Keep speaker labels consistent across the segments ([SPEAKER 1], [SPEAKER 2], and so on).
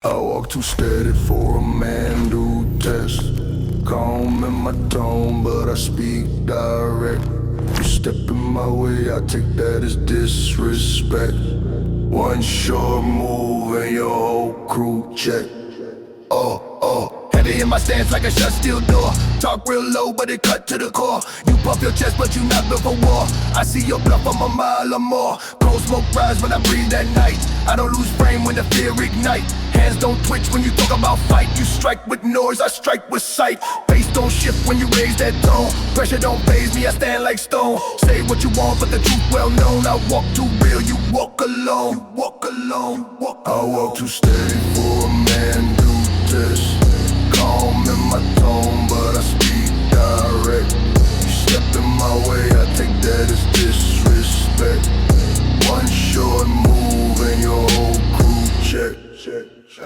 [SPEAKER 1] I walk too steady for a man to test. Calm in my tone, but I speak direct. You step in my way, I take that as disrespect. One short move and your whole crew check. Heavy in my stance like a shut steel door. Talk real low but it cut to the core. You puff your chest but you not built for war. I see your bluff, I'm a mile or more. Cold smoke rise when I breathe at night. I don't lose frame when the fear ignite. Hands don't twitch when you talk about fight. You strike with noise, I strike with sight. Face don't shift when you raise that tone. Pressure don't faze me, I stand like stone. Say what you want but the truth well known. I walk too real, you walk alone. You walk alone, walk alone. I walk too steady for a man to test. Calm in my tone, but I speak direct. You step in my way, I take that as disrespect. One short move and your whole crew check.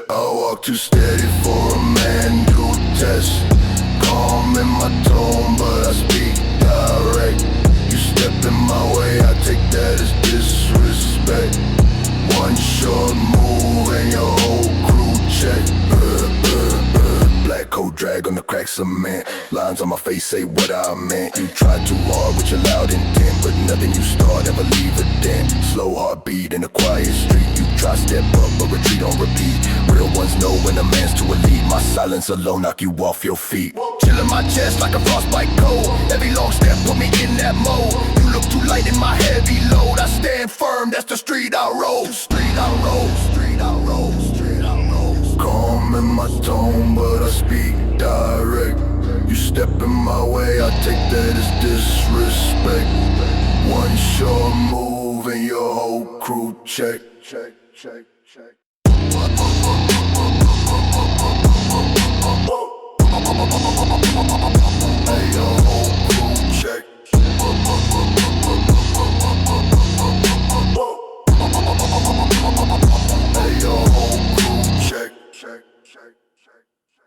[SPEAKER 1] I walk too steady for a man to test. Calm in my tone, but I speak direct. You step in my way, I take that as disrespect. One short move and your whole crew check. Black coat drag on the cracked cement. Lines on my face say what I meant. You try too hard with your loud intent, but nothing you start ever leave a dent. Slow heartbeat in a quiet street. You try step up but retreat on repeat. Real ones know when a man's too elite. My silence alone knock you off your feet. Chill in my chest like a frostbite cold. Every long step put me in that mode. You look too light in my heavy load. I stand firm, that's the street I roll. Street I roll, street I roll, street I roll. Calm in my tone, but I speak direct. You step in my way, I take that as disrespect. One short move and your whole crew check. Check, check, check. Hey, your whole crew check. Hey, your whole crew check. Check, check, check, check.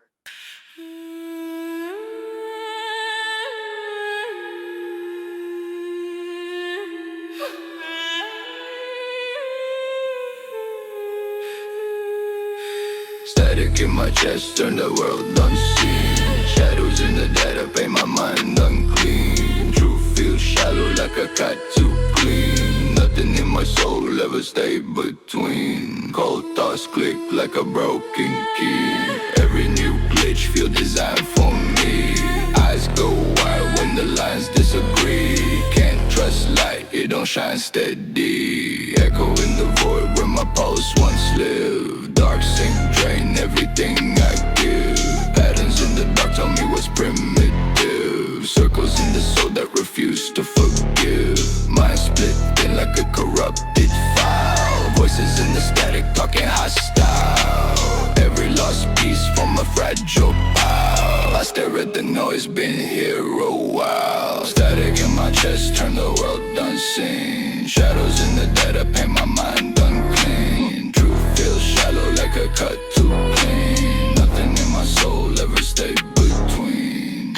[SPEAKER 1] Static in my chest, turn the world unseen. Shadows in the dead, I paint my mind unclean. Truth feels shallow like a cat too clean. Nothing in my soul ever stay between. Cold thoughts click like a broken key. Every new glitch feel designed for me. Eyes go wild when the lines disagree. Can't trust light, it don't shine steady. Echo in the void where my pulse once lived. Dark sink drain everything I give. Patterns in the dark tell me what's primitive. Circles in the soul that refuse to forgive. Mind split thin like a corrupted file. Voices in the static talking hostile. Every lost piece from a fragile pile. I stare at the noise, been here a while. Static in my chest, turn the world unseen. Shadows in the dead, I paint my mind unclean. Truth feels shallow like a cut too clean. Nothing in my soul ever stay between.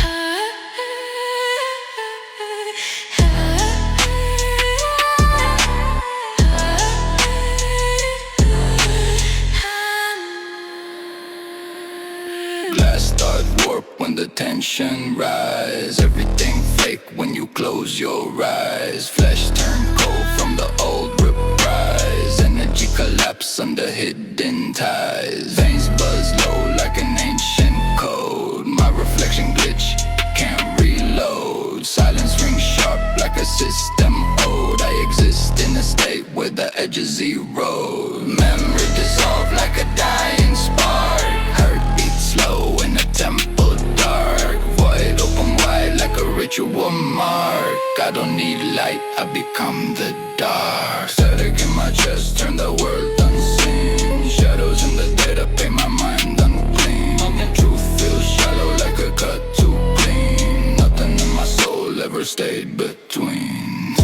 [SPEAKER 1] Glass start warp when the tension rise. Everything fake when you close your eyes. Flesh turn cold from the old reprise. Energy collapse under hidden ties. Veins buzz low like an ancient code. My reflection glitch, can't reload. Silence rings sharp like a system ode. I exist in a state where the edges erode. Memory dissolve like a dying spark. Heartbeat slow in a temple dark. Void open wide like a ritual mark. I don't need light, I become the dark. Static in my chest, turn the world unseen. Shadows in the dead, I paint my mind unclean. Truth feels shallow like a cut too clean. Nothing in my soul ever stayed between.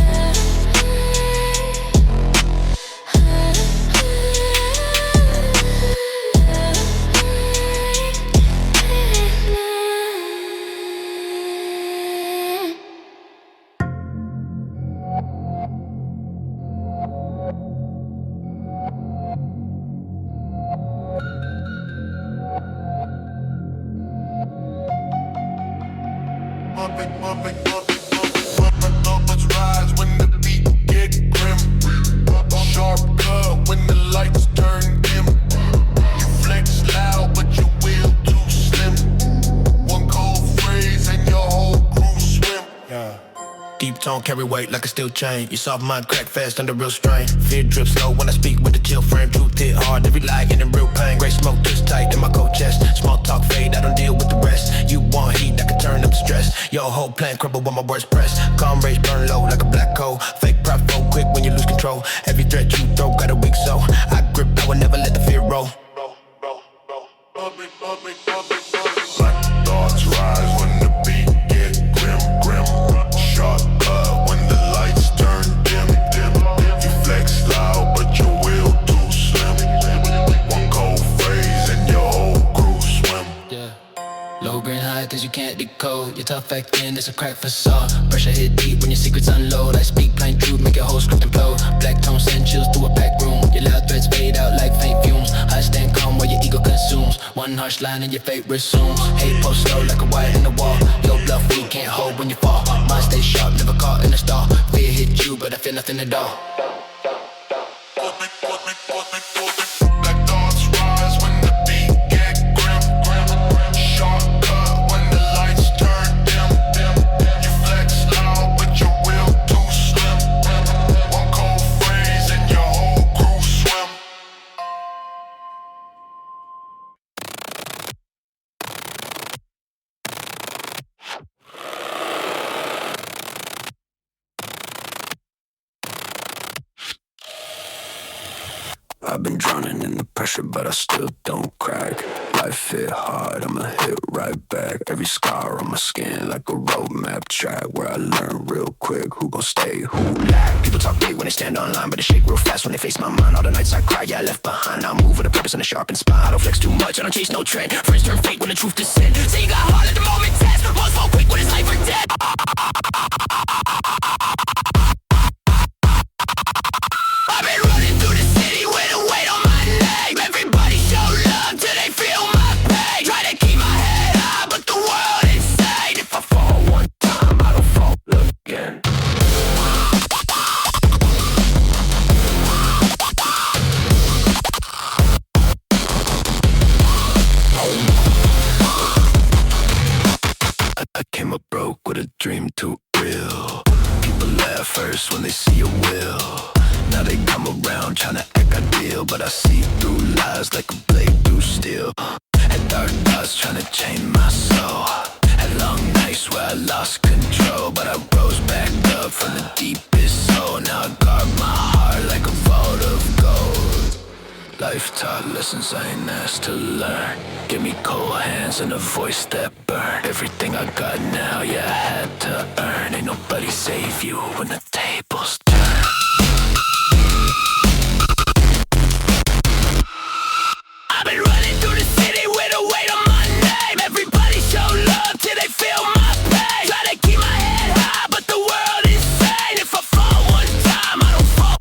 [SPEAKER 1] Let's rise when the beat get grim. Sharp cut when the lights turn dim. You flex loud, but your will too slim. One cold phrase and your whole crew swim. Yeah. Deep tone carry weight like a steel chain. You soft mind crack fast under real strain. Fear drips slow when I speak with the chill frame. Truth hit hard, every lie in real pain. Gray smoke twist tight in my cold chest. Small talk fade, I don't deal with the rest. You want heat, I can turn up the stress. Your whole plan crumble when my words press. Calm rage burn low like a black coal. Fake prop fold quick when you lose control. Every threat you throw got a weak soul. I grip, I will never let the fear roll. Black thoughts rise when the beat get grim. Sharp cut when the lights turn dim. You flex loud, but your will too slim. One cold phrase and your whole crew swim.
[SPEAKER 2] Yeah. Low brain high cause you can't decode. You're tough acting, it's a crack facade. Pressure hit deep when your secrets unload. I speak plain truth, make your whole script implode. Black tone send chills through a packed room. Your loud threats fade out like faint fumes. I stand calm while your ego consumes. One harsh line and your fate resumes. Hate post slow like a wire in the wall. Your bluff we can't hold when you fall. Mine stay sharp, never caught in a stall. Fear hit you, but I feel nothing at all.
[SPEAKER 1] Black thoughts rise when the beat get grim. Sharp cut when the lights turn dim. You flex loud, but your will too slim. One cold phrase and your whole crew swim.
[SPEAKER 3] I've been drowning in the pressure, but I still don't crack. Life hit hard, I'ma hit right back. Every scar on my skin like a roadmap track where I learn real quick who gon' stay, who lack.
[SPEAKER 4] People talk big when they stand online, but they shake real fast when they face my mind. All the nights I cry, yeah, I left behind. I move with a purpose and a sharpened spine. I don't flex too much, I don't chase no trend. Friends turn fake when the truth descends. Say you got heart, let the moment test. Pulse fall quick when it's life or death. I've been running through the city with a weight on my name. Everybody show love till they feel my pain. Try to keep my head high, but the world insane. If I fall one time, I don't fall again.
[SPEAKER 3] I came up broke with a dream too real. People laugh first when they see a will. Now they come around tryna act ideal, but I see through lies like a blade through steel. Had dark thoughts tryna chain my soul. Had long nights where I lost control, but I rose back up from the deepest soul. Now I guard my heart like a vault of gold. Life taught lessons I ain't asked to learn. Give me cold hands and a voice that burn. Everything I got now, yeah, I had to earn. Ain't nobody save you when the tables turn.
[SPEAKER 4] I've been running through the city with a weight on my name. Everybody show love till they feel my pain. Try to keep my head high, but the world is insane. If I fall one time, I don't fall.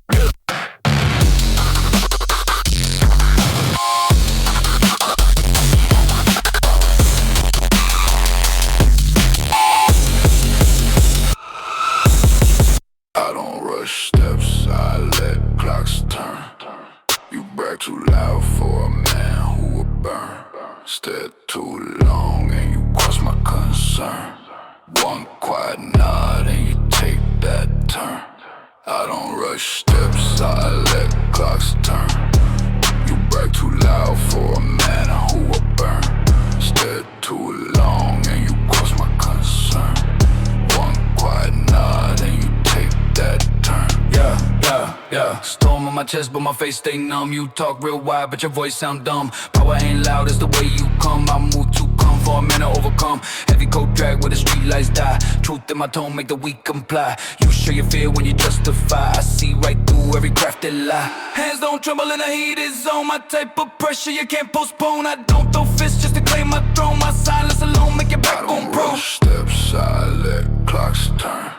[SPEAKER 3] I don't rush steps, I let clocks turn. You brag too loud for a man who will burn. Stay too long and you cross my concern. One quiet nod and you take that turn. I don't rush steps, I let clocks turn. You brag too loud for a man who will burn. Stay too long and you cross my concern. One quiet nod and you take that turn.
[SPEAKER 5] Yeah. Storm on my chest, but my face stay numb. You talk real wide, but your voice sound dumb. Power ain't loud, it's the way you come. I move too calm for a man to overcome. Heavy coat drag where the street lights die. Truth in my tone make the weak comply. You show your fear when you justify. I see right through every crafted lie. Hands don't tremble in the heated zone. My type of pressure you can't postpone. I don't throw fists just to claim my throne. My silence alone make your back on pro.
[SPEAKER 3] Rush steps, I let clocks turn.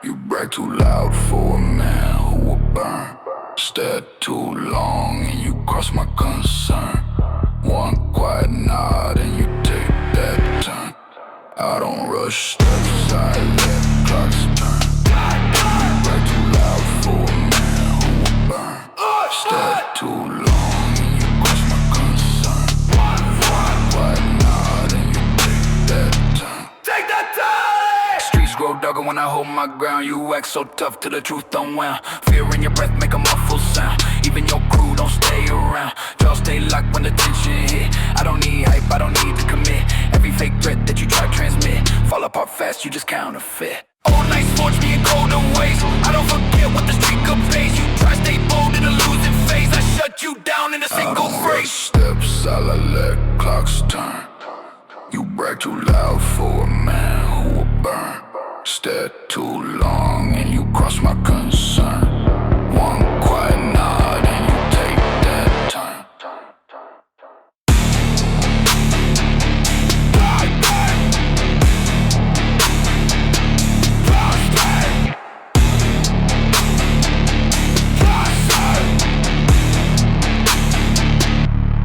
[SPEAKER 3] You brag too loud for a man who will burn. Stay too long and you cross my concern. One quiet nod and you take that turn. I don't rush steps, silent clocks turn. Right too loud for a man who will burn. Step too long and you crush my concern. Why not and you take that turn?
[SPEAKER 1] Take that time!
[SPEAKER 5] Streets grow darker when I hold my ground. You act so tough till the truth don't wound. Fear in your breath make a muffled sound. Even your crew don't stay around. Y'all stay locked when the tension hit. I don't need hype, I don't need to commit. Every fake threat that you try to transmit fall apart fast, you just counterfeit. All nights forged me in golden ways. I don't forget what the street could pays. You try to stay bold in a losing phase. I shut you down in a single phrase.
[SPEAKER 3] Steps, I let clocks turn. You brag too loud for a man who will burn. Stare too long and you cross my concern. One quiet nod and you take that turn.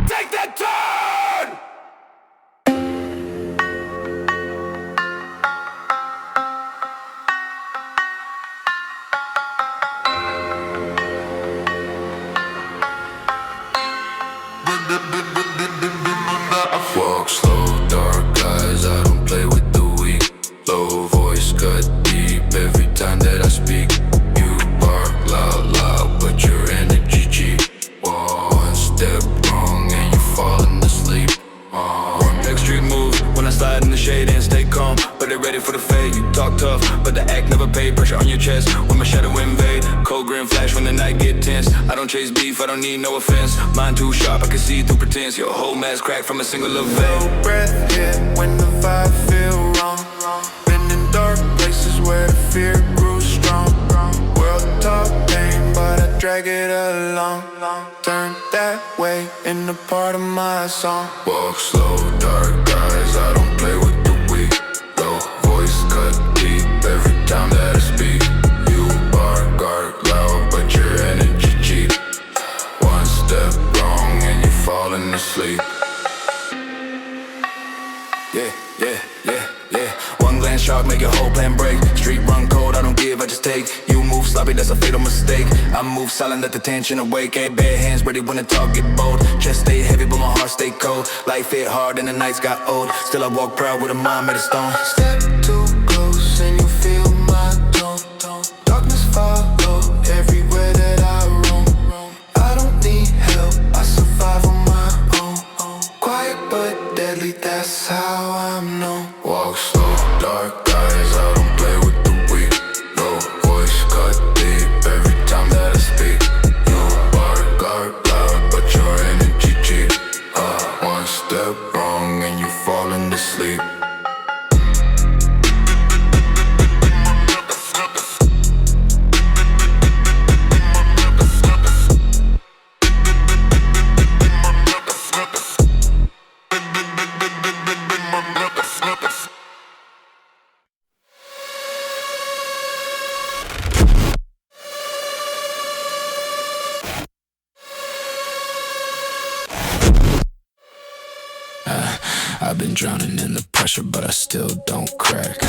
[SPEAKER 1] Take that turn!
[SPEAKER 3] Walk slow, dark eyes, I don't play with the weak. Low voice cut deep every time that I speak. You bark loud, loud, but your energy cheap. One step wrong and you falling asleep.
[SPEAKER 5] Extreme moves when I slide in the shade and stay calm, but they ready for the fade. You talk tough, but the act never paid. Pressure on your chest when my shadow invade. Cold grin flash when the night get tense. I don't chase beef, I don't need no offense. Mind too sharp, I can see through pretense. Your whole mask cracked from a single event.
[SPEAKER 6] No breath hit when the vibe feel wrong. Been in dark places where the fear grew strong. World talk pain, but I drag it along. Turn that way in the part of my song.
[SPEAKER 3] Walk slow, dark eyes, I don't play with the weak. Low voice cut deep every time that I speak. You bark loud, but your energy cheap. One step wrong and you're falling asleep.
[SPEAKER 5] Yeah. One glance sharp, make your whole plan break. Street run cold, I don't give, I just take. You move sloppy, that's a fatal mistake. I move silent, let the tension awake. Ain't bare hands ready when the talk get bold. Chest stay heavy, but my heart stay cold. Life hit hard and the nights got old. Still I walk proud with a mind made of stone.
[SPEAKER 6] Step too close and you feel my tone. Darkness follow everywhere that I roam. I don't need help, I survive on my own. Quiet but deadly, that's how I'm known.
[SPEAKER 3] Walk slow, dark eyes, I don't play with the weak. Low voice cut deep every time that I speak. You bark loud, but your energy cheap. One step wrong and you falling asleep.
[SPEAKER 2] I've been drowning in the pressure, but I still don't crack.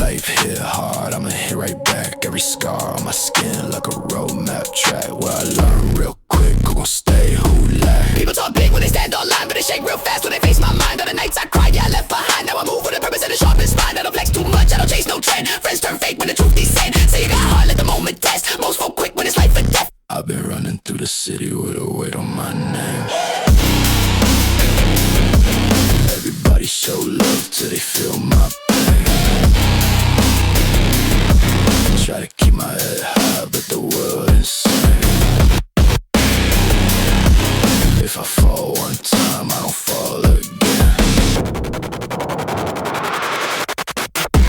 [SPEAKER 2] Life hit hard, I'ma hit right back. Every scar on my skin like a roadmap track. Where I learn real quick, who gon' stay, who lack.
[SPEAKER 4] People talk big when they stand online, but they shake real fast when they face my mind. On the nights I cried, yeah, I left behind. Now I move with a purpose and a sharpest spine. I don't flex too much, I don't chase no trend. Friends turn fake when the truth descend. Say you got heart, let the moment test. Most folk quick when it's life or death.
[SPEAKER 2] I've been running through the city with a weight on my name. Everybody show love till they feel my pain. Try to keep my head high, but the world insane. If I fall one time, I don't fall again.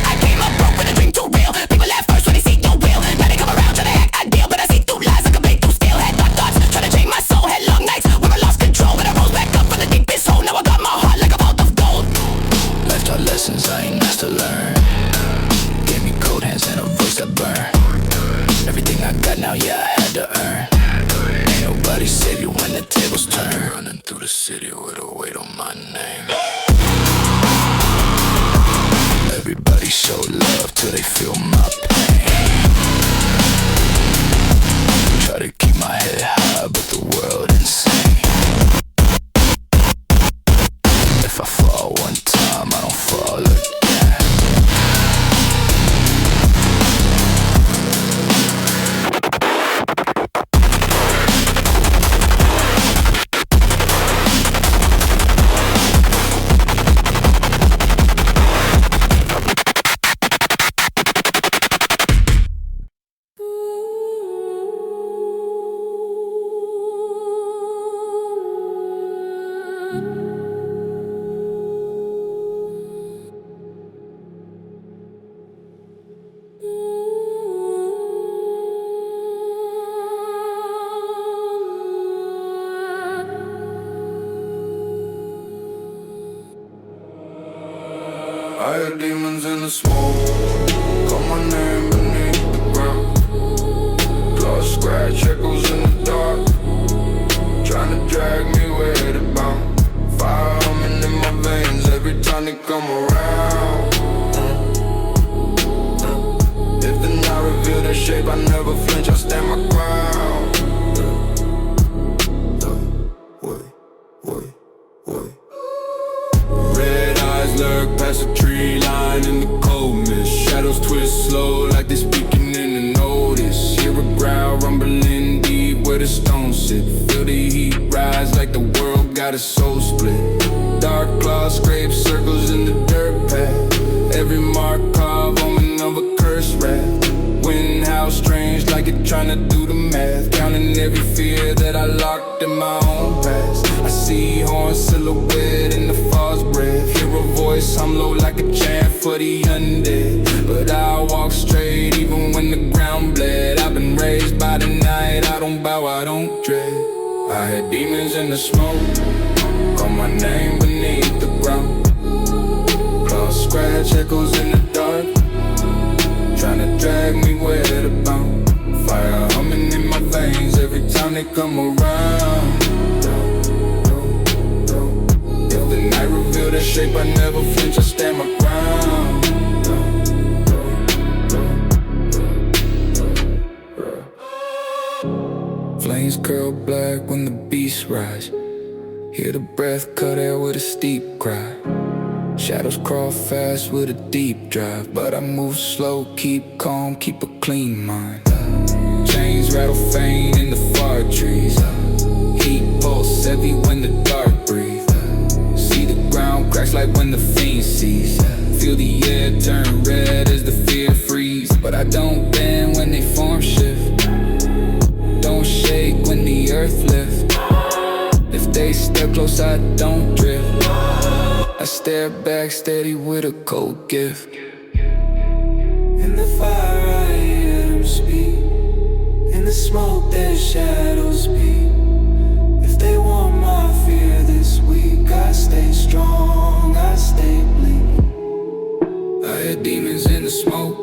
[SPEAKER 4] I came up broke with a dream too real. People laugh first when they see your will. Now they come around trying to act ideal, but I see through lies like a blade through steel. Had dark thoughts, trying to chain my soul. Had long nights where I lost control, but I rose back up from the deepest hole. Now I got my heart like a vault of gold.
[SPEAKER 2] Life taught lessons I ain't asked to learn. Gave me cold hands and a voice that burn. Everything I got now, yeah, I had to earn. Ain't nobody save you when the tables turn. Running through the city with a weight on my name. Everybody
[SPEAKER 3] Everybody show love till they feel my pain. Try to keep my head high, but the world insane. If I fall one time, I don't fall again.
[SPEAKER 6] I hear demons in the smoke. Call my name beneath the ground. Claws scratch, echoes in the dark. Trying to drag me where to bound. Fire humming in my veins every time they come around. If the night reveal their shape, I never flinch, I stand my ground. Red eyes lurk past a tree line in the cold mist. Shadows twist slow like they speaking in the notice. Hear a growl rumbling deep where the stones sit. Feel the heat rise like the world got a soul split. Dark claws scrape circles in the dirt path. Every mark carve omen of a cursed wrath. Wind howls strange like it tryna do the math. Counting every fear that I locked in my own past. I see horns silhouette in the false breath. Hear a voice, I'm low like a chant for the undead. But I walk straight even when the ground bled. I've been raised by the night, I don't bow, I don't dread. I had demons in the smoke. Call my name beneath the ground. Claws scratch, echoes in the dark. Tryna drag me where to bound. Fire humming in my veins every time they come around. If the night reveal their shape, I never flinch, I stand my ground. Flames curl black when the beasts rise. Hear the breath cut air with a steep cry. Shadows crawl fast with a deep drive. But I move slow, keep calm, keep a clean mind. Chains rattle faint in the far trees. Heat pulse heavy when the dark breathe. See the ground cracks like when the fiend sees. Feel the air turn red as the fear freeze. But I don't bend when they form shift. Don't shake when the earth lifts. If they step close, I don't drift. I stare back steady with a cold gift. In the fire I hear them speak. In the smoke their shadows speak. If they want my fear this week, I stay strong, I stay bleak. I hear demons in the smoke.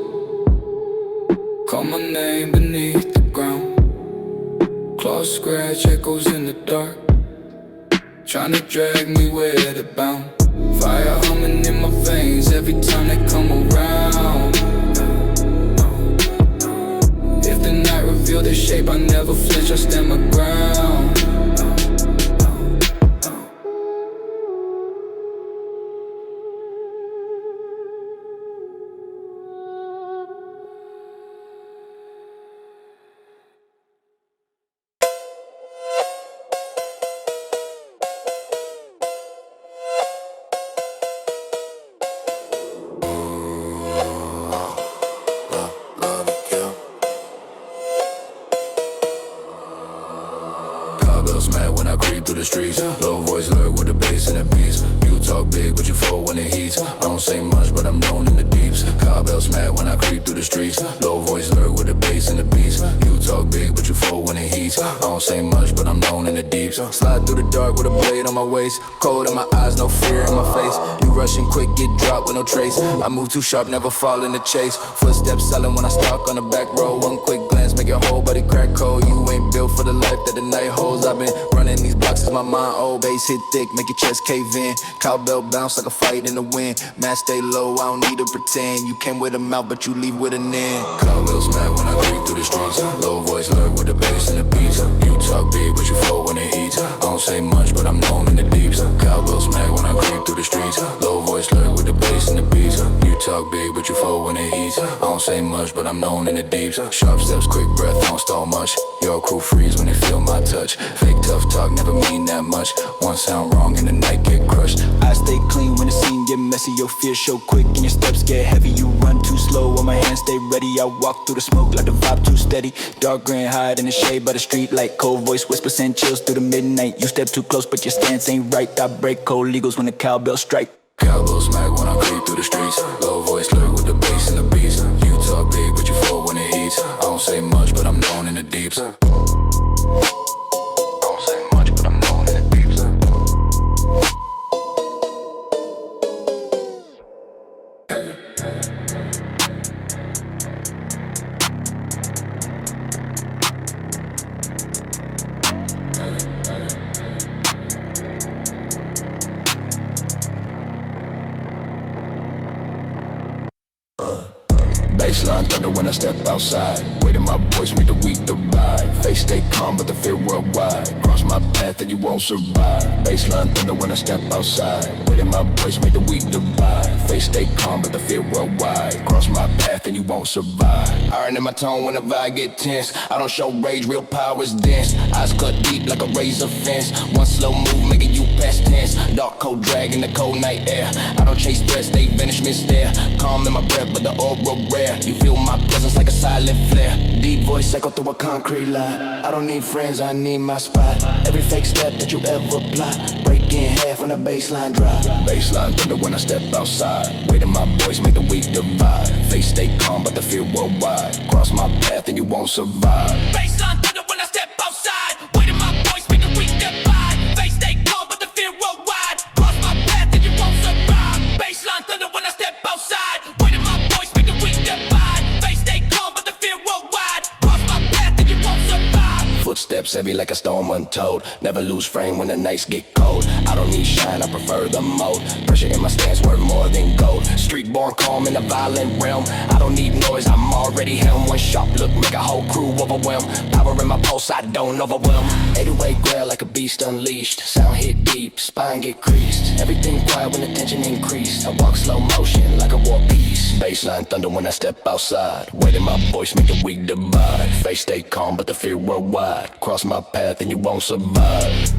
[SPEAKER 6] Call my name beneath the ground. Claws scratch, echoes in the dark. Tryna drag me where to bound. Fire humming in my veins every time they come around. If the night reveal their shape, I never flinch, I stand my ground.
[SPEAKER 3] Mad when I creep through the streets. Low voice lurk with the bass and the beats. You talk big but you fall when it heats. I don't say much but I'm known in the deeps. Cowbells mad when I creep through the streets. Low voice lurk with the bass and the beats. You talk big but you fall when it heats. I don't say much but I'm known in the deeps. Slide through the dark with a blade on my waist. Cold in my eyes, no fear in my face. You rushing quick, get dropped with no trace. I move too sharp, never fall in the chase. Footsteps silent when I stalk on the back row. One quick glance make your whole body crack cold. You ain't built for the life that the night holds. I've been running running these blocks is my mind. Old bass hit thick, make your chest cave in. Cowbell bounce like a fight in the wind. Man, stay low, I don't need to pretend. You came with a mouth, but you leave with an end. Cowbell smack when I creep through the streets. Low voice lurk with the bass and the beats. You talk big, but you flow when it heats. I don't say much, but I'm known in the deeps. Cowbell smack when I creep through the streets. Low voice lurk with the bass and the beats. You talk big, but you flow when it heats. I don't say much, but I'm known in the deeps. Sharp steps, quick breath, I don't stall much. Your crew freeze when they feel my touch. Fake tough talk never mean that much. One sound wrong and the night get crushed. I stay clean when the scene get messy. Your fear show quick and your steps get heavy. You run too slow while my hands stay ready. I walk through the smoke like the vibe too steady. Dark green hide in the shade by the street light. Cold voice whispers and chills through the midnight. You step too close but your stance ain't right. I break cold legals when the cowbell strike. Cowbell smack when I creep through the streets. Low voice lurk with the bass and the beats. You talk big but you flow when it heats. I don't say much but I'm known in the deeps. I don't say much but I'm known in the deeps. Baseline thunder when I step outside. Weight in my voice make the weak divide. Face stay calm but the fear worldwide. Cross my path and you won't survive. Baseline thunder when I step outside. Weight in my voice make the weak divide. Face stay calm but the fear worldwide. Cross my path and you won't survive. Iron in my tone whenever I get tense. I don't show rage, real power is dense. Eyes cut deep like a razor fence. One slow move making you past tense. Dark cold drag in the cold night air. I don't chase threats, they vanish mid-stare. Calm in my breath but the aura rare. You feel my presence like a silent flare. Deep voice echo through a concrete line. I don't need friends, I need my spot. Every fake step that you ever plot, break in half when the baseline drop. Baseline thunder when I step outside. Weight in my voice make the weak divide. Face stay calm but the fear worldwide. Cross my path and you won't survive.
[SPEAKER 4] Baseline thunder when I step outside. Weight in my voice make the weak divide. Face stay calm but the fear worldwide. Cross my path and you won't survive. Baseline thunder when I step outside. Weight in my voice make the weak divide. Face stay calm but the fear worldwide. Cross my path and you won't survive.
[SPEAKER 3] Footsteps heavy like a storm untold. Never lose frame when the nights get cold. I don't need shine, I prefer the mode. Pressure in my stance worth more than gold. Street born calm in a violent realm. I don't need noise, I'm already helm. One sharp look make a whole crew overwhelm. Power in my pulse, I don't overwhelm. 808 grail like a beast unleashed. Sound hit deep, spine get creased. Everything quiet when the tension increased. I walk slow motion like a war piece. Baseline thunder when I step outside. Weight in my voice make the weak divide. Face stay calm but the fear worldwide. Cross my path and you won't survive.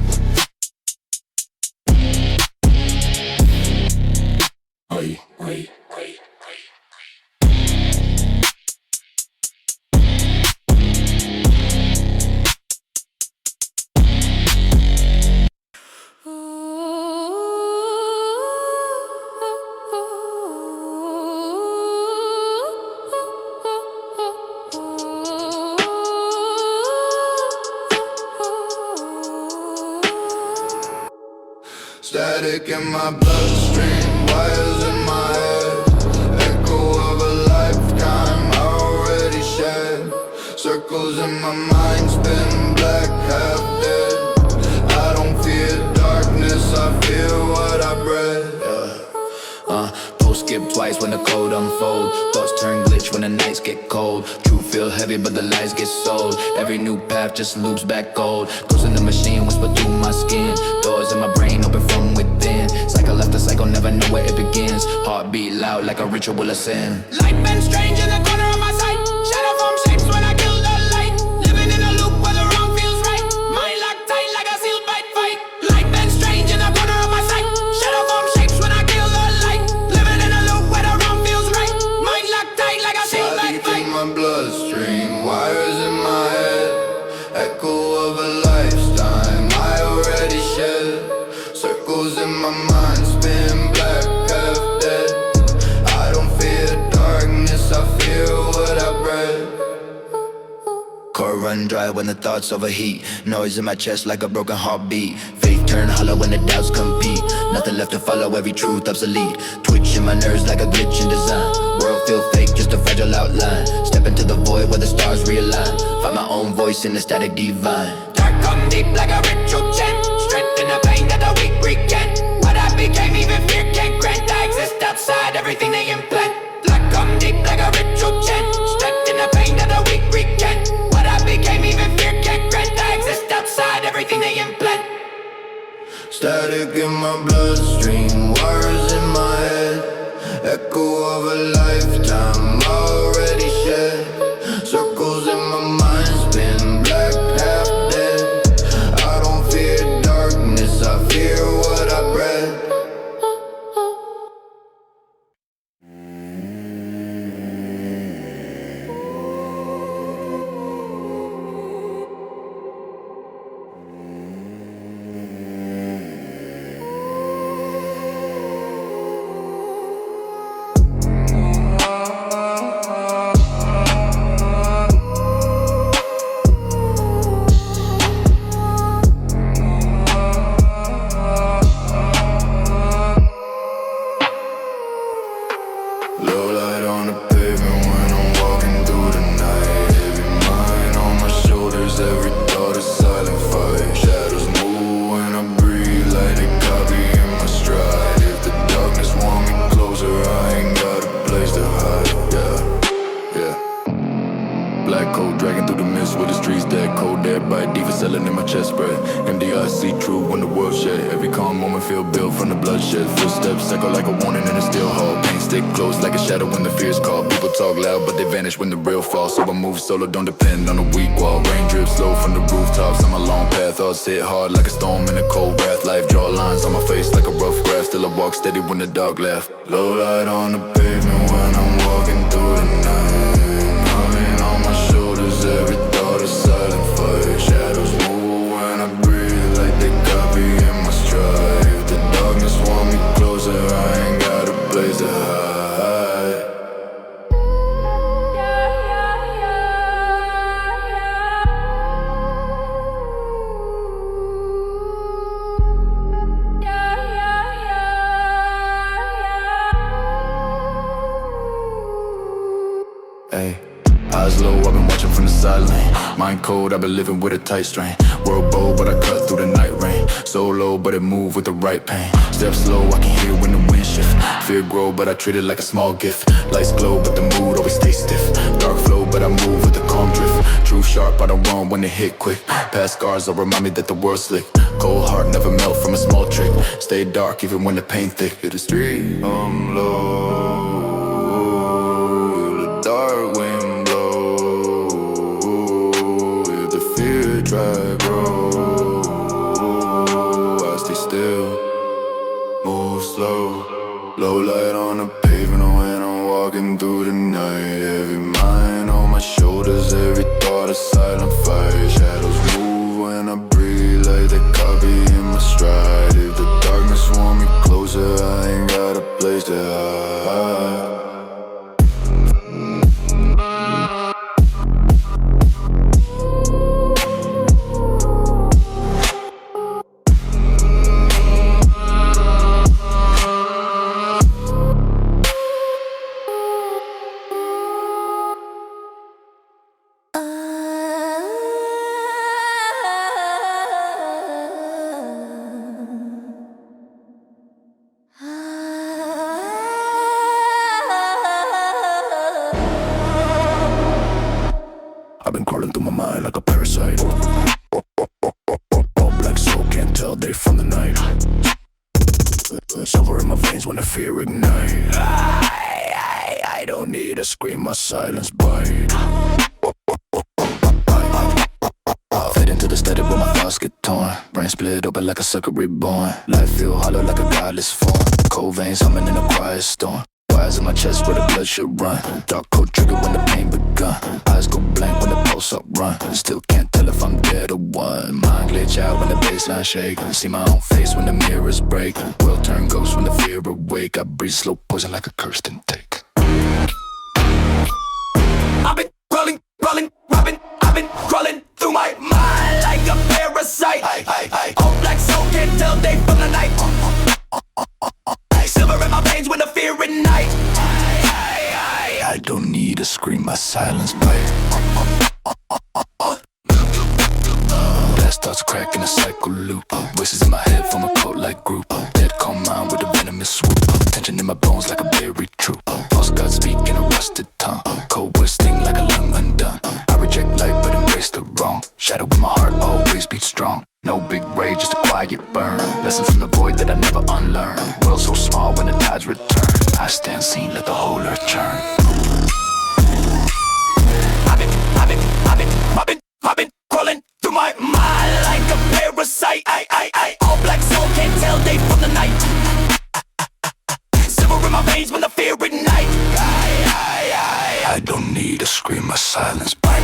[SPEAKER 3] Hey, hey, hey.
[SPEAKER 6] Static in my bloodstream, wires in my head. Echo of a lifetime I already shed. Circles in my mind spin black, half dead. I don't fear darkness, I feel what I bred.
[SPEAKER 3] Post skip twice when the code unfold. Thoughts turn glitch when the nights get cold. Truth feel heavy but the lies get sold. Every new path just loops back old. Goes in the machine, whisper through my skin. Doors in my brain open from within. Cycle after cycle, never know where it begins. Heartbeat loud like a ritual of sin.
[SPEAKER 4] Light been strange in the corner of my sight. Shadow form shapes when I kill the light. Living in a loop where the wrong feels right. Mind locked tight like a sealed bite fight. Light been strange in the corner of my sight. Shadow form shapes when I kill the light. Living in a loop where the wrong feels right. Mind locked tight like a sealed bite
[SPEAKER 6] Static
[SPEAKER 4] fight.
[SPEAKER 6] in my bloodstream, wires in my head. Echo of a lifetime I already shed. Circles in my mind spin black, half dead. I don't fear darkness, I feel what I bred.
[SPEAKER 3] Core run dry when the thoughts overheat. Noise in my chest like a broken heartbeat. Faith turn hollow when the doubts compete. Nothing left to follow, every truth obsolete. Twitch in my nerves like a glitch in design. World feel fake, just a fragile outline. Step into the void where the stars realign. Find my own voice in the static divine.
[SPEAKER 4] Dark come deep like a ritual chant. Strength in the pain that the weak recant. What I became even fear can't grant. I exist outside everything they implant. Like I'm deep like a ritual chant. Strength in the pain that the weak recant. What I became even fear can't grant. I exist outside everything they implant.
[SPEAKER 6] Static in my bloodstream, wires in my head. Echo of a lifetime already shed. Circles in my mind spin, black, half dead. I don't fear darkness, I fear what I bred. Low light on the pavement when I'm walking through the night. Heavy mind on my shoulders, every thought is silent fight. Shadows move when I breathe, like a copy in my stride. If the darkness want me closer, I ain't got a place to hide. Yeah. Black coat dragging through the mist with the streets dead cold. Dead by diva selling in my chest spread. MDI see true when the world shed. Every calm moment feel built from the bloodshed. Footsteps echo like a warning in a steel hall. Pain stick close like a shadow when the fears call. People talk loud but they vanish when the real falls. So I move solo, don't depend on a weak wall. Rain drips slow from the rooftops on my long path. Thoughts hit hard like a storm in a cold wrath. Life draw lines on my face like a rough graph. Still I walk steady when the dark laugh. Low light on the pavement when I'm walking through the night. Coming on my shoulders, every thought is silent fight. Shadows move when I breathe, like they copy in my stride. If the darkness want me closer, I ain't got a place to hide. Hey, eyes low, I've been watching from the sideline. Mind cold, I've been living with a tight strain. World bold, but I cut through the night rain. So low, but it move with the right pain. Step slow, I can hear when the wind shift. Fear grow, but I treat it like a small gift. Lights glow, but the mood always stays stiff. Dark flow, but I move with the calm drift. Truth sharp, I don't run when it hit quick. Past scars will remind me that the world's slick. Cold heart never melt from a small trick. Stay dark even when the pain thick. Hit the street, I'm low. The dark wind blow. If the fear try grow, I stay still, move slow. Low light on the pavement when I'm walking through the night. Heavy mind on my shoulders, every thought a silent fight. Shadows move when I breathe, like they copy in my stride. If the darkness want me closer, I ain't got a place to hide. I've been crawling through my mind like a parasite. All black soul, can't tell day from the night. Silver in my veins when the fear ignite. I don't need a scream, my silence bite. Fade into the steady where my thoughts get torn. Brain split open like a sucker reborn. Life feel hollow like a godless form. Cold veins humming in a quiet storm. Wires in my chest where the blood should run. Dark cold trigger when the pain begun. Eyes go blank when the pulse up run. Still can't tell if I'm dead or what. Mind glitch out when the baseline shake. See my own face when the mirrors break. World turn ghost when the fear awake. I breathe slow poison like a cursed intake.
[SPEAKER 4] I've been crawling, robbing. I've been crawling through my mind like a parasite. All black soul can't tell day from the night. Silver in my veins when the fear ignite.
[SPEAKER 6] I don't need a scream, my silence bite. Last thoughts crack
[SPEAKER 3] in my bones like a berry true. False God speak in a rusted tongue. Cold words sting like a lung undone. I reject light but embrace the wrong. Shadow in my heart always beats strong. No big rage, just a quiet burn. Lessons from the void that I never unlearn. World so small when the tides return. I stand seen, let the whole earth churn. I've been crawling through my mind like a parasite. All black soul can't tell day from the night. Silver in my veins when I fear ignite. I don't need a scream, my silence bite.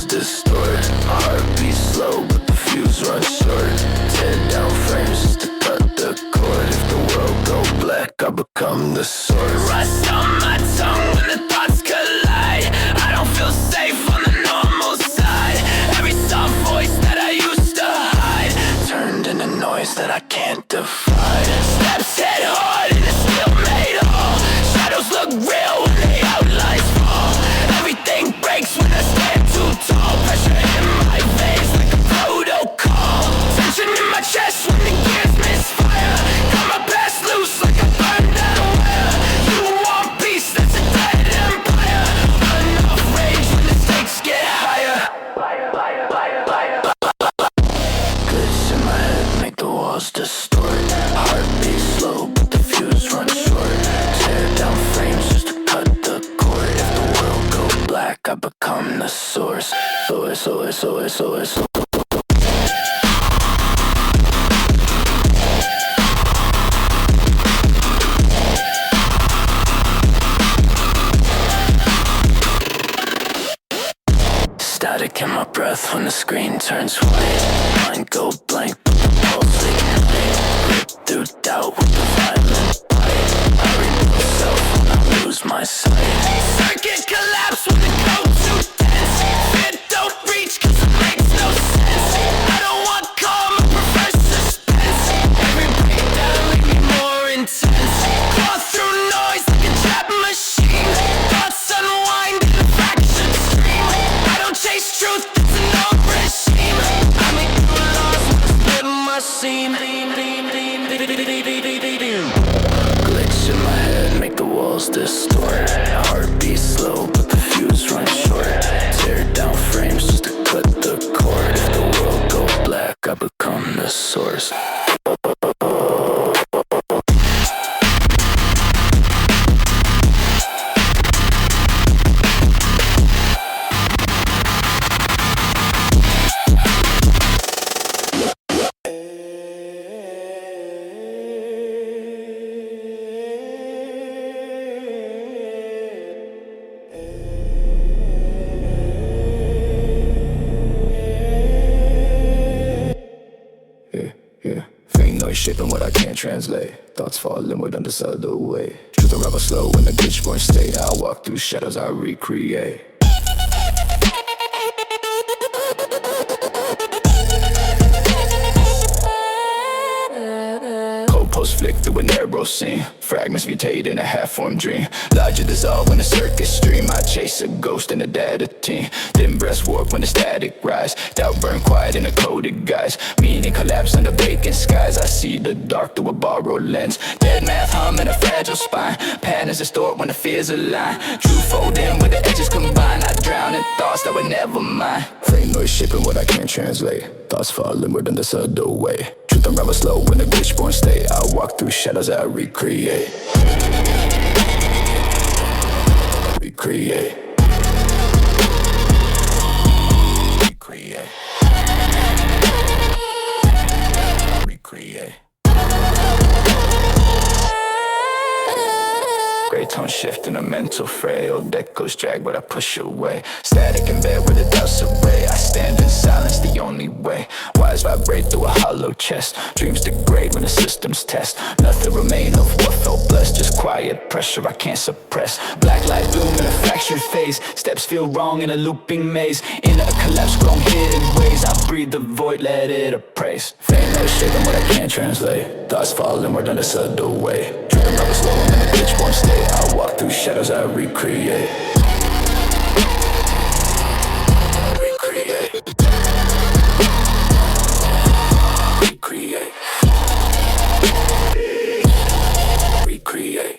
[SPEAKER 3] Distort, heartbeat slow, but the fuse runs short. Tear down frames just to cut the cord. If the world go black, I become the source.
[SPEAKER 4] Rust on my tongue when the thoughts collide. I don't feel safe on the normal side. Every soft voice that I used to hide
[SPEAKER 3] Turned into noise that I can't defy.
[SPEAKER 4] Steps hit hard and it's still made whole. Shadows look real when the outlines fall. Everything breaks when I stand too tall. Pressure in my veins like a protocol. Tension in my chest when the gears misfire. Got my past loose like a burned out wire. You want peace, that's a dead empire. Enough rage when the stakes get higher.
[SPEAKER 3] Glitch in my head make the walls distort. Heartbeat slow, but the fuse runs short. Tear down frames just to cut the cord. If the world go black, I become the source. Source. Static in my breath when the screen turns white. Mind go blank, but the pulse ignite. Rip through doubt with the violent bite. I read myself when I lose my sight.
[SPEAKER 4] Circuit collapse when the go too tense. Fear don't reach cause it makes no sense. I don't want calm, I prefer suspense. Every breakdown make me more intense. Claw through noise like a trap machine. Thoughts unwind in a fraction stream. I don't chase truth, it's an old regime. I make new laws when I split my seam.
[SPEAKER 3] Glitch in my head make the walls distort. Heartbeat slow, but the fuse runs short. Tear down frames just to cut the cord. If the world go black, I become the source. Shaping what I can't translate. Thoughts fall inward on this other way. Truth unravel slow in the glitch-born state. I walk through shadows I recreate. Post flick through a narrow scene. Fragments mutate in a half-formed dream. Logic dissolve when the circuit stream. I chase a ghost in a data team. Then breast warp when the static rise. Doubt burn quiet in a coded guise. Meaning collapse under vacant skies. I see the dark through a borrowed lens. Dead math hum in a fragile spine. Patterns distort when the fears align. True fold in when the edges combine. I drown in thoughts that were never mine. Frame noise shaping what I can't translate. Thoughts fall inward in this other way. Truth unravel slow when the glitch-born state. I walk through shadows I recreate. Recreate. Gray tone shift in a mental fray. Old echoes drag but I push away. Static in bed with a douse array. I stand in silence, the only way. Wires vibrate through a hollow chest. Dreams degrade when the systems test. Nothing remain of what felt blessed. Just quiet pressure I can't suppress. Black light bloom in a fractured phase. Steps feel wrong in a looping maze. In a collapse grown hidden ways. I breathe the void, let it appraise. Fame no shaping what I can't translate. Thoughts fall inward in a subtle way. Driven by the slow and the bitch won't stay. I walk through shadows, I recreate. Recreate. Recreate. Recreate.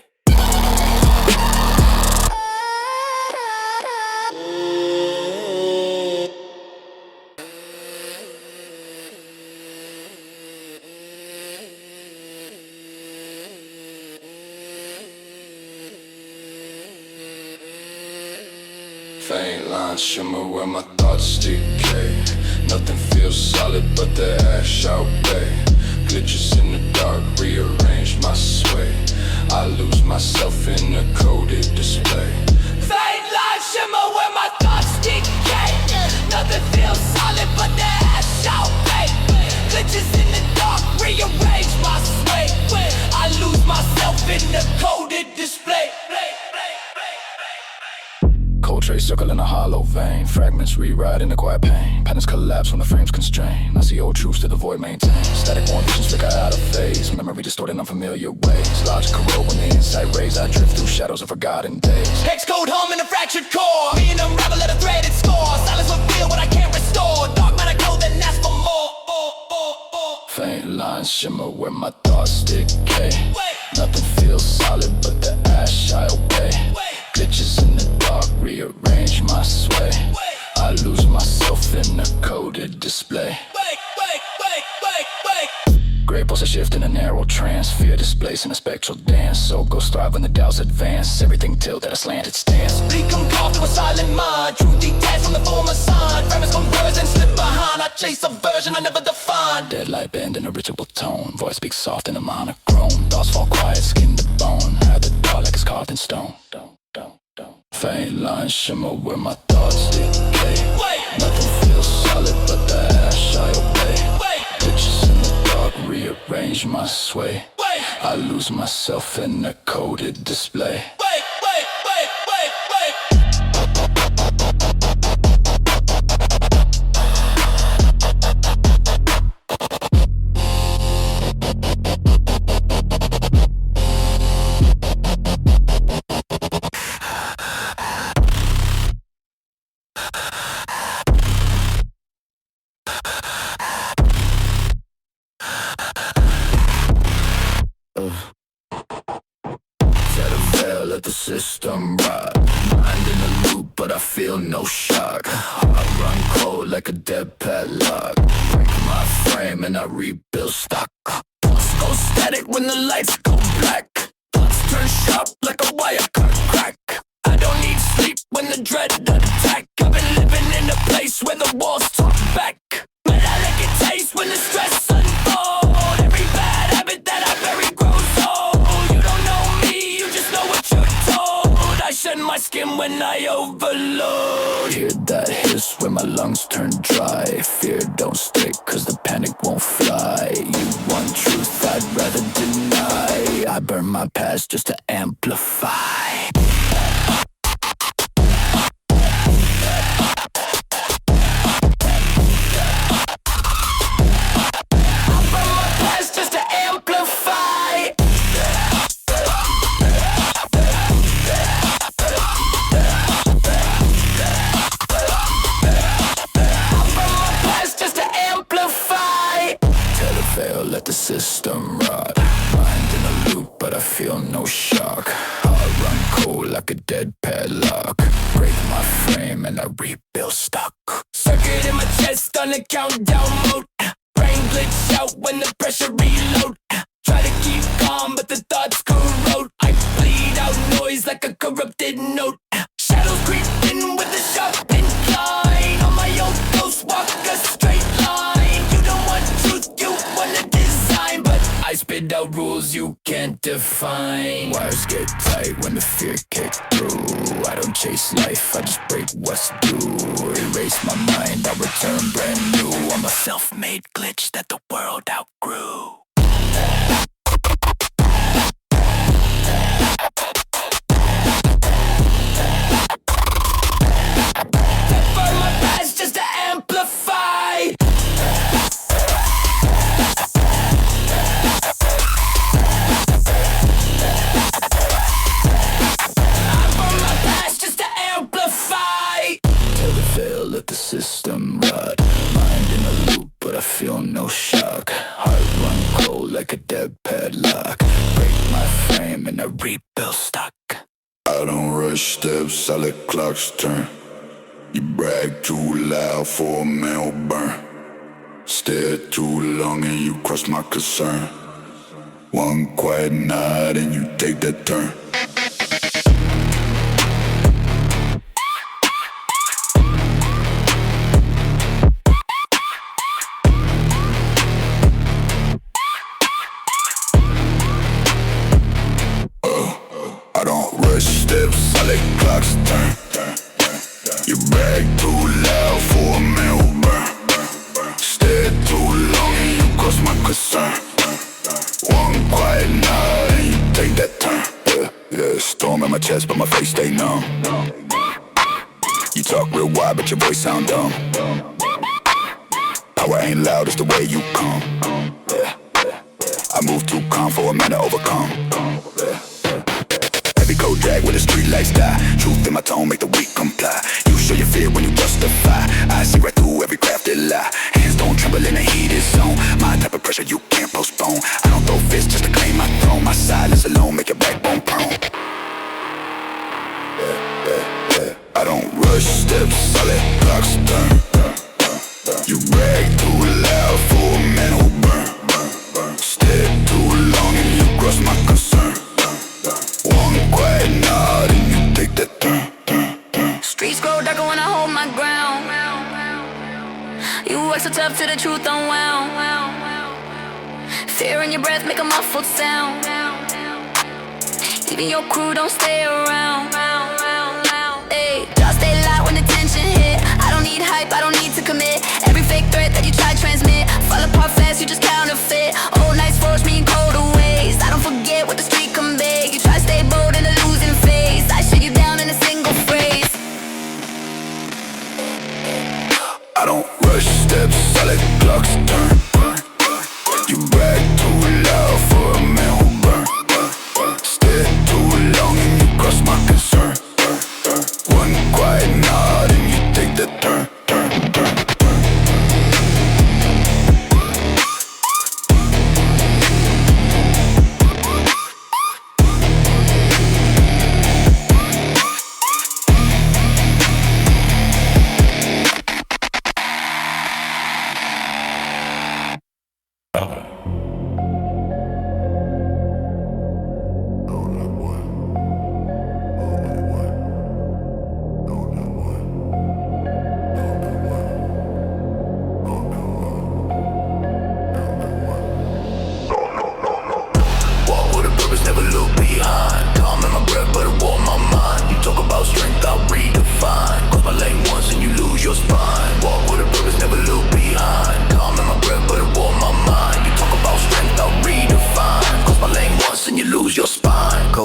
[SPEAKER 3] Faint lines shimmer where my thoughts decay. Nothing feels solid but the ash outweigh. Glitches in the dark rearrange my sway. I lose myself in a coded display.
[SPEAKER 4] Faint lines shimmer where my thoughts decay. Nothing feels solid but the ash outweigh. Glitches in the dark rearrange my sway. I lose myself in the coded display.
[SPEAKER 3] Cold trace circle in a hollow vein. Fragments rewrite in the quiet pain. Patterns collapse when the frames constrain. I see old truths that the void maintains. Static born visions flicker out of phase. Memory distorted in unfamiliar ways. Logic corrode when the insight rays. I drift through shadows of forgotten days.
[SPEAKER 4] Hex code hum in a fractured core. Me and unravel at a threaded score. Silence reveal what I can't restore. Dark matter glow then ask for more.
[SPEAKER 3] Faint lines shimmer where my thoughts decay. Nothing feels solid but the ash I obey. Glitches in the dark rearrange my sway. I lose myself in a coded display. Gray pulse a shift in a narrow trance. Fear displaced in a spectral dance. Soul goes thrive when the doubts advance. Everything tilted at a slanted stance.
[SPEAKER 4] Become caught to a silent mind. True detached from the former sign. Fragments converge and slip behind. I chase a version I never defined.
[SPEAKER 3] Dead light bend in a ritual tone. Voice speaks soft in a monochrome. Thoughts fall quiet, skin to bone. Have the dark like it's carved in stone. Faint lines shimmer where my thoughts decay. Nothing feels solid but the ash I obey. Glitches in the dark rearrange my sway. I lose myself in a coded display. Let the system rot. Mind in a loop, but I feel no shock. I run cold like a dead padlock. Break my frame and I rebuild stock. Thoughts go static when the lights go black. Thoughts turn sharp like a wire cut crack. I don't need sleep when the dread attack. I've been living in a place where the walls talk back. But I like it taste when the stress unfolds. Every bad habit that I bury grows old. You don't know me, you just know what you're told. I shed my skin when I overload. Hear that hiss when my lungs turn dry. Fear don't stick cause the panic won't fly. You want truth I'd rather deny. I burn my past just to amplify. Let the system rot. Mind in a loop, but I feel no shock. I run cold like a dead padlock. Break my frame and I rebuild stock.
[SPEAKER 4] Circuit in my chest on a countdown mode. Brain glitch out when the pressure reload. Try to keep calm, but the thoughts corrode. I bleed out noise like a corrupted note. Shadows creep in with a sharp incline. On my own ghost walk a straight line. You don't want truth, you want a design, but I speak
[SPEAKER 3] spit out rules you can't define. Wires get tight when the fear kick through. I don't chase life, I just break what's due. Erase my mind, I'll return brand new. I'm a self-made glitch that the world outgrew.
[SPEAKER 4] Burn my past just to amplify.
[SPEAKER 3] Let the system rot. Mind in a loop, but I feel no shock. Heart run cold like a dead padlock. Break my frame and I rebuild stock.
[SPEAKER 7] I don't rush steps, I let clocks turn. You brag too loud for a man who burn. Stare too long and you cross my concern. One quiet nod and you take that turn. I don't rush steps, I let clocks turn. You brag too loud for a man who burn. Stare too long and you cross my concern. One quiet nod and you take that turn. Yeah, storm in my chest but my face stay numb. You talk real wide but your voice sound dumb. Power ain't loud, it's the way you come. Yeah, I move too calm for a man to overcome. Heavy coat drag with the street lights die. Truth in my tone make the weak comply. You show your fear when you justify. I see right through every crafted lie. Hands don't tremble in a heated zone. My type of pressure you can't postpone. I don't throw fists just to claim my throne. My silence alone make your backbone prone. I don't rush steps, I let clocks turn. You brag too loud for a man who burn. Stare too long and you cross my concern. One quiet nod and you take that turn.
[SPEAKER 8] Streets grow darker when I hold my ground. You work so tough till the truth unwound. Fear in your breath make a muffled sound. Even your crew don't stay around. Ay, jaws stay loud when the tension hit. I don't need hype, I don't need to commit. Every fake threat that you try to transmit fall apart fast, you just counterfeit. Old nights force me in colder ways. I don't forget what the street convey. You try to stay bold in a losing phase. I shut you down in a single phrase.
[SPEAKER 7] I don't rush steps, I let clocks turn. You brag too loud for a man who burn. Stare too long and you cross my concern. One quiet nod and you take that turn.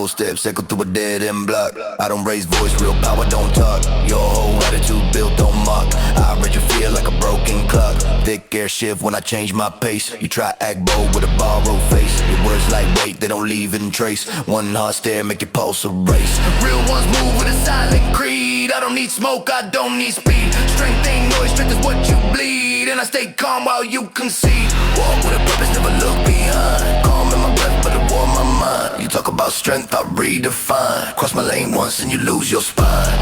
[SPEAKER 7] Steps echo through a dead end block. I don't raise voice, real power don't talk. Your whole attitude built on mock. I read your feel like a broken clock. Thick air shift when I change my pace. You try act bold with a borrowed face. Your words like weight, they don't leave in trace. One hard stare make your pulse a race. Real ones move with a silent creed. I don't need smoke, I don't need speed. Strength ain't noise, strength is what you bleed. And I stay calm while you concede. Walk with a purpose, never look behind. Calm in my breath, but it warm my mind. You talk about strength, I redefine. Cross my lane once and you lose your spine.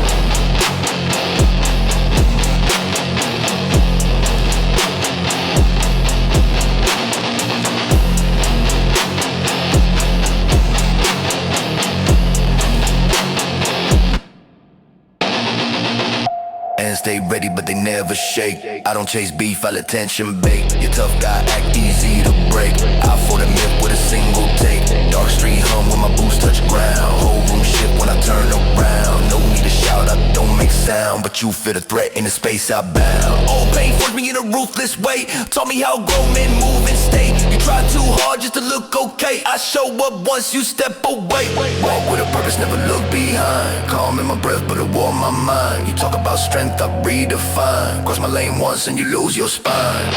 [SPEAKER 7] And stay ready, but they never shake. I don't chase beef, I let tension bake. Your tough guy act easy to break. Out for the myth with a single street hum when my boots touch ground. Whole room shift when I turn around. No need to shout, I don't make sound, but you feel the threat in the space I bound. All pain forced me in a ruthless way. Taught me how grown men move and stay. You try too hard just to look okay. I show up once you step away. Walk with a purpose, never look behind. Calm in my breath, but it warm my mind. You talk about strength, I redefine. Cross my lane once and you lose your spine.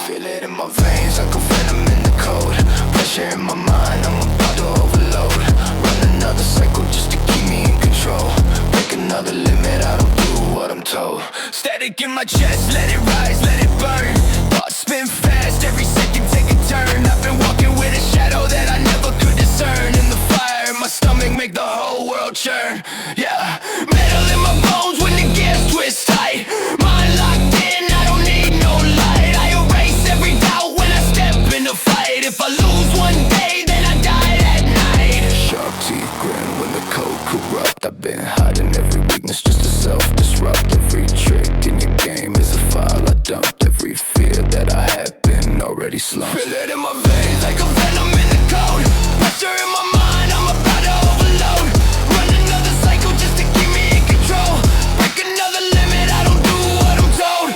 [SPEAKER 6] Feel it in my veins like a venom in the code. Pressure in my mind, I'm about to overload. Run another cycle just to keep me in control. Break another limit, I don't do what I'm told. Static in my chest, let it rise, let it burn. Thoughts spin fast, every second take a turn. I've been walking with a shadow that I never could discern. In the fire in my stomach make the whole world churn. Yeah, metal in my bones when the gears twist tight. Mind locked in, I don't need no light. I erase every doubt when I step in a fight. If I lose one day, then I die that night. Sharp teeth grin when the code corrupt. I've been hiding every weakness just to self-disrupt. Every trick in your game is a file I dumped. Every fear that I had been already slumped. Feel it in my veins like a venom in the code. Pressure in my mind, I'm about to overload. Run another cycle just to keep me in control. Break another limit, I don't do what I'm told.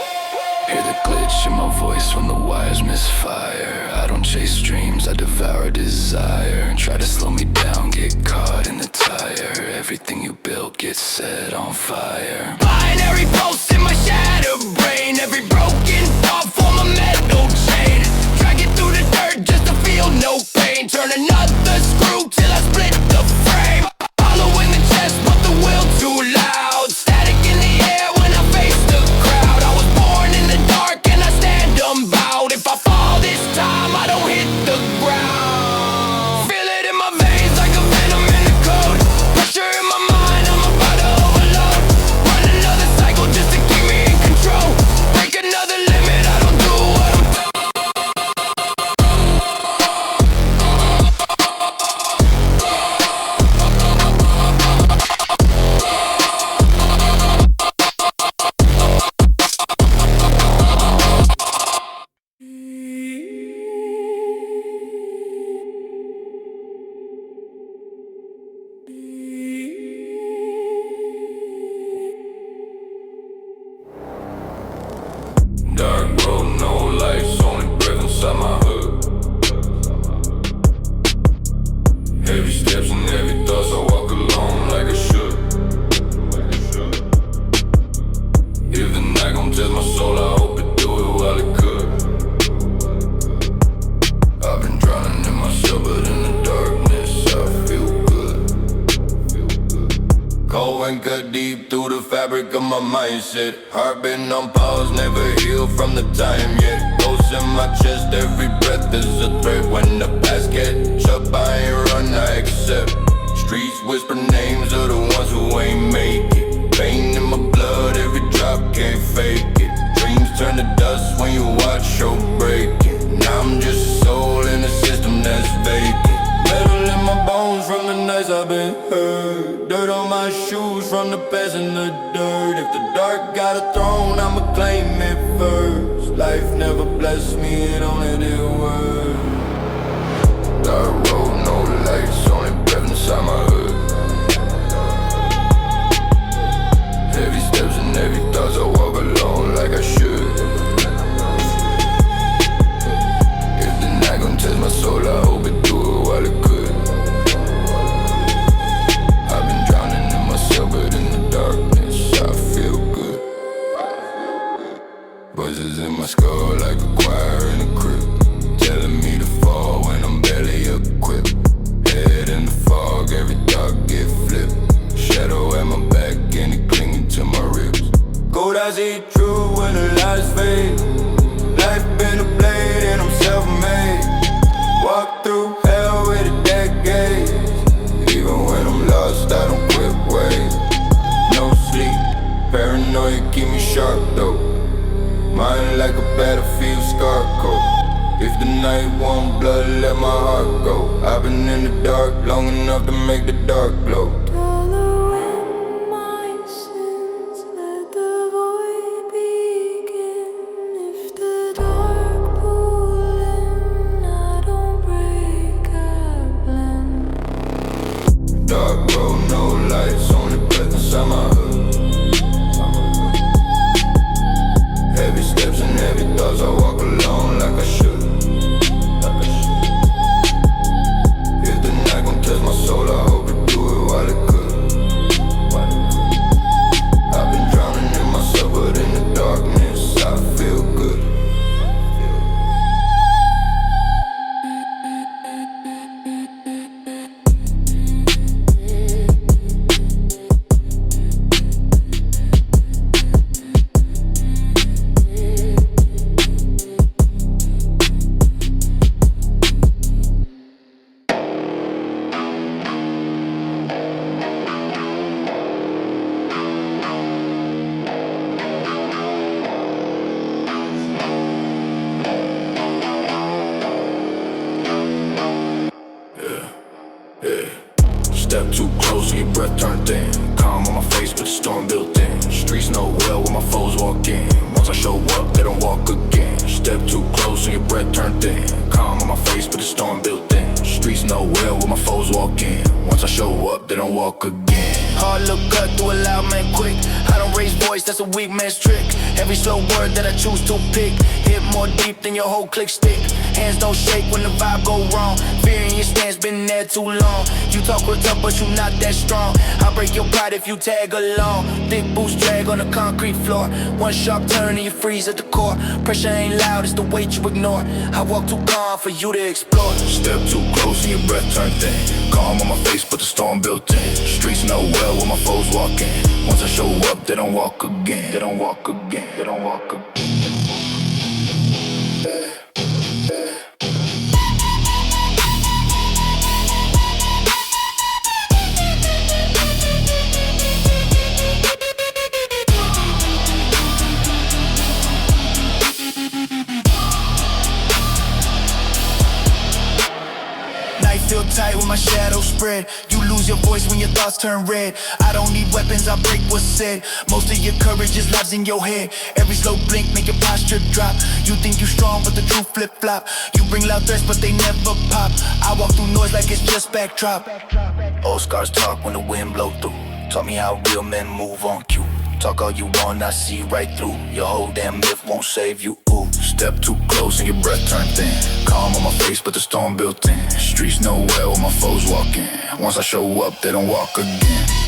[SPEAKER 6] Hear the glitch in my voice when the wires misfire. I don't chase dreams, I devour desire. Try to slow me down, get caught in the tire. Everything you built gets set on fire. Binary pulse in my shattered brain. Every broken thought form a metal chain. Drag it through the dirt just to feel no pain. Turn another screw till I split the frame. Hollow in the chest but the will too loud. Static in the air when I face the crowd. I was born in the dark and I stand unbowed. If I fall this time I don't hit the ground. Feel it in my veins like a venom in the code. Pressure in my mind, I'm about to overload. Run another cycle just to keep me in control. Break another limit, I don't do what I'm told.
[SPEAKER 5] Dark road, no lights, only breath inside my hood. Heavy steps and heavy thoughts, I walk alone like I should. If the night gon' test my soul, I hope it do it while it could. I've been drowning in myself, but in the darkness I feel good. Cold and cut deep through the fabric of my mindset. Heart been on pause, never healed from the time yet. Ghosts in my chest, every breath is a threat. When the past catch up, I ain't run, I accept. Streets whisper names of the ones who ain't make it. Pain in my blood, every drop can't fake it. Dreams turn to dust when you watch show breaking. Now I'm just a soul in a system that's vacant. Metal in my bones from the nights I've been hurt. Dirt on my shoes from the past in the dirt. If the dark got a throne, I'ma claim it first. Life never blessed me, it only did work. Dark road, no lights, only breath inside my hood. Heavy steps and heavy thoughts, I walk alone like I should. If the night gon' test my soul, I hope it do it while it could. I've been drowning in myself, but in the darkness I feel good. Voices in my skull like a choir in a crypt, telling me to fall when I'm barely equipped. Head in the fog, every thought get flipped. Shadow at my back and it clinging to my ribs. Cold I see true when the lies fade. Life been a blade and I'm self-made. Walk through hell with a decade. Even when I'm lost, I don't quit wait. No sleep, paranoia keep me sharp though. Mind like a battlefield scar coat.
[SPEAKER 6] If the night want blood, let my heart go. I've been in the dark long enough to make the dark glow. Dark road, no lights, only breath inside my hood. Heavy steps and heavy thoughts, I walk alone like I should. If the night gon' test my soul, I hope it do it while it could. I've been drowning in myself, but in the darkness I feel good.
[SPEAKER 3] Step too close and your breath turned thin. Calm on my face, but the storm built in. Streets know well where my foes walk in. Once I show up, they don't walk again. Step too close and your breath turned thin. Calm on my face, but the storm built in. Streets know well where my foes walk in. Once I show up, they don't walk again.
[SPEAKER 5] Hard look cut through a loud man quick. I don't raise voice, that's a weak man's trick. Every slow word that I choose to pick hit more deep than your whole click stick. Hands don't shake when the vibe go wrong. Fear in your stance, been there too long. You talk real tough, but you not that strong. I'll break your pride if you tag along. Thick boots drag on the concrete floor. One sharp turn and you freeze at the core. Pressure ain't loud, it's the weight you ignore. I walk too calm for you to explore.
[SPEAKER 3] Step too close and your breath turned thin. Calm on my face, but the storm built in. Streets know well where my foes walk in. Once I show up, they don't walk again. They don't walk again. They don't walk again.
[SPEAKER 5] Feel tight when my shadow spread. You lose your voice when your thoughts turn red. I don't need weapons, I break what's said. Most of your courage just lives in your head. Every slow blink make your posture drop. You think you strong, but the truth flip-flop. You bring loud threats, but they never pop. I walk through noise like it's just backdrop.
[SPEAKER 3] Old scars talk when the wind blow through. Taught me how real men move on cue. Talk all you want, I see right through. Your whole damn myth won't save you. Ooh, step too close and your breath turned thin. Calm on my face, but the storm built in. Streets know well where my foes walk in. Once I show up, they don't walk again.